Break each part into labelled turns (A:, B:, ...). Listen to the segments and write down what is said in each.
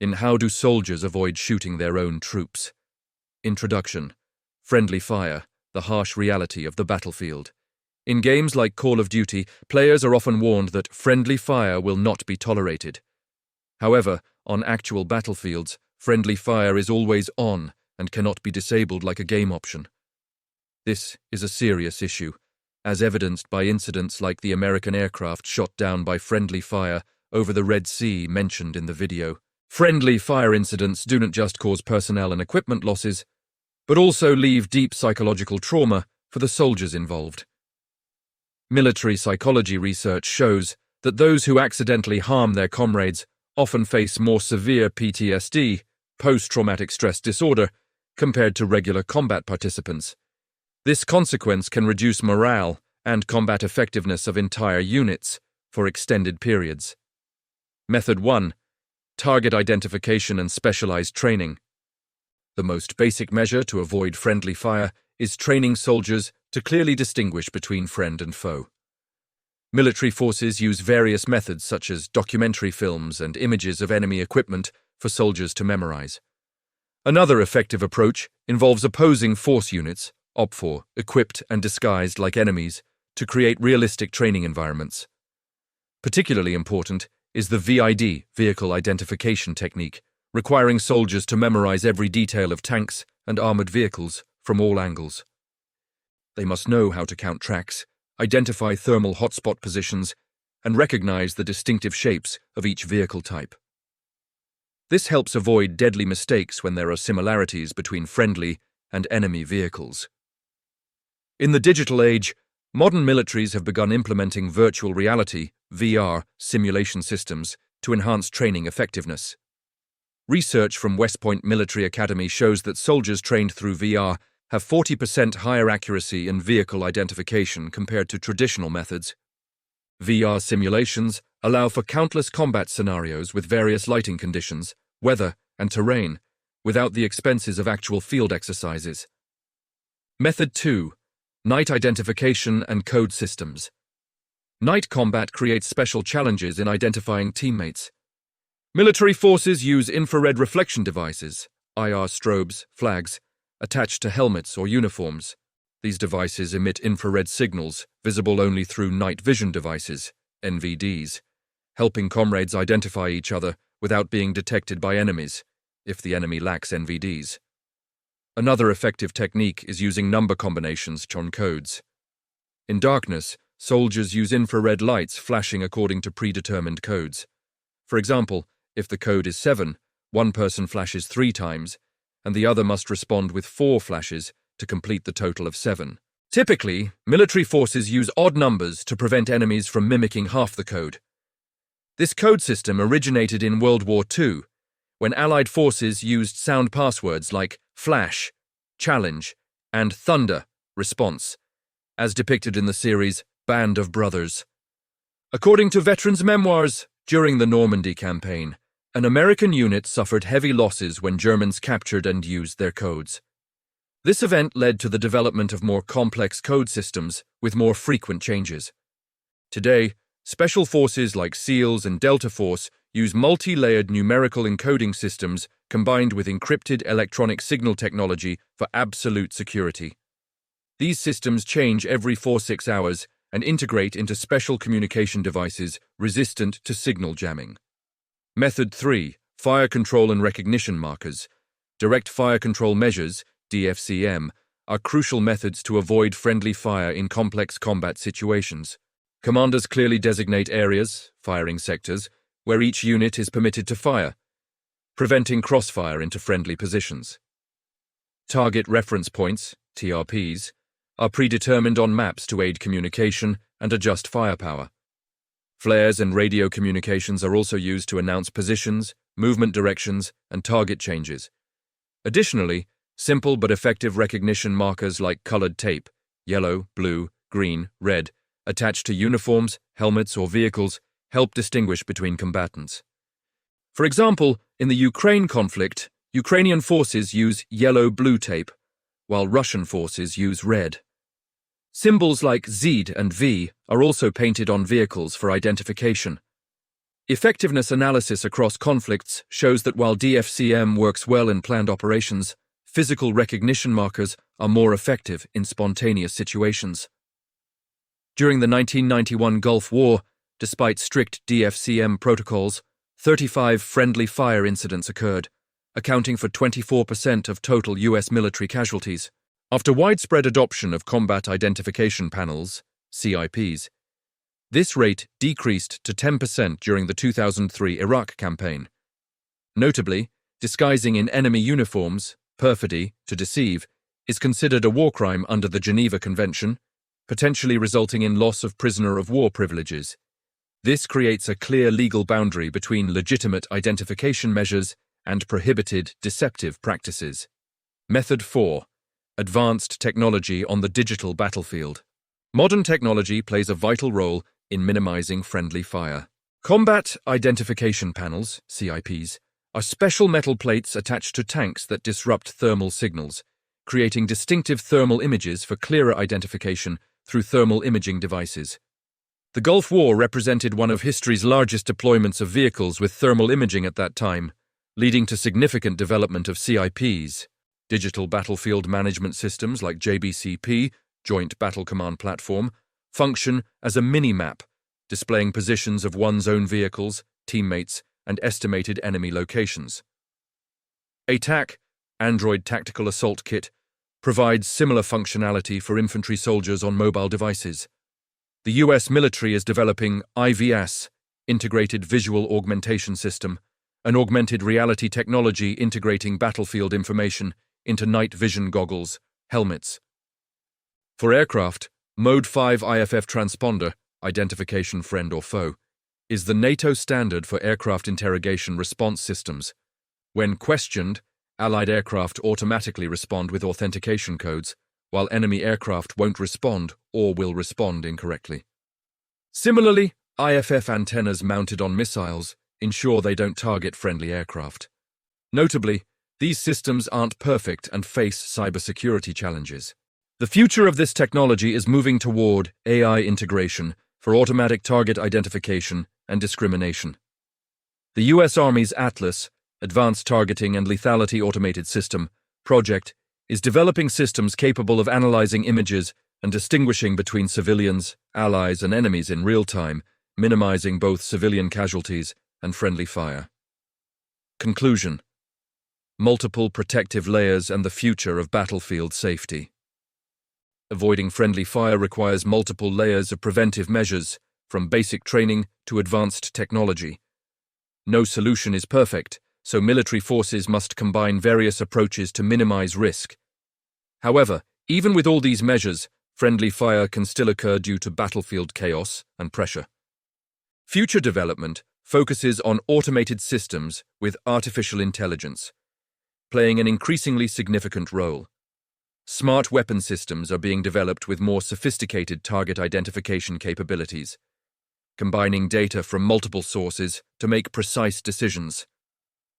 A: in How Do Soldiers Avoid Shooting Their Own Troops? Introduction. Friendly fire, the harsh reality of the battlefield. In games like Call of Duty, players are often warned that friendly fire will not be tolerated. However, on actual battlefields, friendly fire is always on and cannot be disabled like a game option. This is a serious issue, as evidenced by incidents like the American aircraft shot down by friendly fire over the Red Sea mentioned in the video. Friendly fire incidents do not just cause personnel and equipment losses, but also leave deep psychological trauma for the soldiers involved. Military psychology research shows that those who accidentally harm their comrades often face more severe PTSD, post-traumatic stress disorder, compared to regular combat participants. This consequence can reduce morale and combat effectiveness of entire units for extended periods. Method 1. Target identification and specialized training. The most basic measure to avoid friendly fire is training soldiers to clearly distinguish between friend and foe. Military forces use various methods such as documentary films and images of enemy equipment for soldiers to memorize. Another effective approach involves opposing force units, OPFOR, equipped and disguised like enemies, to create realistic training environments. Particularly important is the VID, vehicle identification technique, requiring soldiers to memorize every detail of tanks and armored vehicles from all angles. They must know how to count tracks, identify thermal hotspot positions, and recognize the distinctive shapes of each vehicle type. This helps avoid deadly mistakes when there are similarities between friendly and enemy vehicles. In the digital age, modern militaries have begun implementing virtual reality, VR, simulation systems to enhance training effectiveness. Research from West Point Military Academy shows that soldiers trained through VR have 40% higher accuracy in vehicle identification compared to traditional methods. VR simulations allow for countless combat scenarios with various lighting conditions, weather, and terrain, without the expenses of actual field exercises. Method 2. Night identification and code systems. Night combat creates special challenges in identifying teammates. Military forces use infrared reflection devices, IR strobes, flags, attached to helmets or uniforms. These devices emit infrared signals, visible only through night vision devices, NVDs, helping comrades identify each other without being detected by enemies, if the enemy lacks NVDs. Another effective technique is using number combinations on codes. In darkness, soldiers use infrared lights flashing according to predetermined codes. For example, if the code is 7, one person flashes 3 times, and the other must respond with 4 flashes to complete the total of 7. Typically, military forces use odd numbers to prevent enemies from mimicking half the code. This code system originated in World War II, when Allied forces used sound passwords like Flash, Challenge, and Thunder, Response, as depicted in the series Band of Brothers. According to veterans' memoirs, during the Normandy campaign, an American unit suffered heavy losses when Germans captured and used their codes. This event led to the development of more complex code systems with more frequent changes. Today, special forces like SEALs and Delta Force use multi-layered numerical encoding systems combined with encrypted electronic signal technology for absolute security. These systems change every 4-6 hours and integrate into special communication devices resistant to signal jamming. Method 3. Fire control and recognition markers. Direct fire control measures, DFCM, are crucial methods to avoid friendly fire in complex combat situations. Commanders clearly designate areas, firing sectors, where each unit is permitted to fire, preventing crossfire into friendly positions. Target reference points, TRPs, are predetermined on maps to aid communication and adjust firepower. Flares and radio communications are also used to announce positions, movement directions, and target changes. Additionally, simple but effective recognition markers like colored tape, yellow, blue, green, red, attached to uniforms, helmets, or vehicles, help distinguish between combatants. For example, in the Ukraine conflict, Ukrainian forces use yellow-blue tape, while Russian forces use red. Symbols like Z and V are also painted on vehicles for identification. Effectiveness analysis across conflicts shows that while DFCM works well in planned operations, physical recognition markers are more effective in spontaneous situations. During the 1991 Gulf War, despite strict DFCM protocols, 35 friendly fire incidents occurred, accounting for 24% of total U.S. military casualties. After widespread adoption of combat identification panels, CIPs, this rate decreased to 10% during the 2003 Iraq campaign. Notably, disguising in enemy uniforms, perfidy, to deceive, is considered a war crime under the Geneva Convention, potentially resulting in loss of prisoner of war privileges. This creates a clear legal boundary between legitimate identification measures and prohibited deceptive practices. Method 4. Advanced technology on the digital battlefield. Modern technology plays a vital role in minimizing friendly fire. Combat identification panels, CIPs, are special metal plates attached to tanks that disrupt thermal signals, creating distinctive thermal images for clearer identification through thermal imaging devices. The Gulf War represented one of history's largest deployments of vehicles with thermal imaging at that time, leading to significant development of CIPs. Digital battlefield management systems like JBCP, Joint Battle Command Platform, function as a mini-map, displaying positions of one's own vehicles, teammates, and estimated enemy locations. ATAC, Android Tactical Assault Kit, provides similar functionality for infantry soldiers on mobile devices. The US military is developing IVS, Integrated Visual Augmentation System, an augmented reality technology integrating battlefield information into night vision goggles, helmets. For aircraft, Mode 5 IFF transponder, identification friend or foe, is the NATO standard for aircraft interrogation response systems. When questioned, Allied aircraft automatically respond with authentication codes, while enemy aircraft won't respond or will respond incorrectly. Similarly, IFF antennas mounted on missiles ensure they don't target friendly aircraft. Notably, these systems aren't perfect and face cybersecurity challenges. The future of this technology is moving toward AI integration for automatic target identification and discrimination. The U.S. Army's Atlas, Advanced Targeting and Lethality Automated System, project is developing systems capable of analyzing images and distinguishing between civilians, allies, and enemies in real time, minimizing both civilian casualties and friendly fire. Conclusion: multiple protective layers and the future of battlefield safety. Avoiding friendly fire requires multiple layers of preventive measures, from basic training to advanced technology. No solution is perfect, so military forces must combine various approaches to minimize risk. However, even with all these measures, friendly fire can still occur due to battlefield chaos and pressure. Future development focuses on automated systems with artificial intelligence, playing an increasingly significant role. Smart weapon systems are being developed with more sophisticated target identification capabilities, combining data from multiple sources to make precise decisions.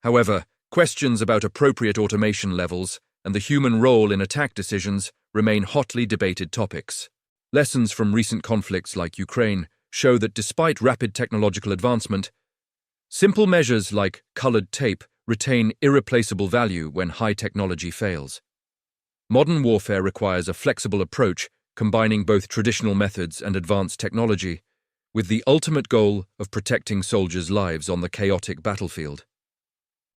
A: However, questions about appropriate automation levels and the human role in attack decisions remain hotly debated topics. Lessons from recent conflicts like Ukraine show that despite rapid technological advancement, simple measures like colored tape retain irreplaceable value when high technology fails. Modern warfare requires a flexible approach, combining both traditional methods and advanced technology, with the ultimate goal of protecting soldiers' lives on the chaotic battlefield.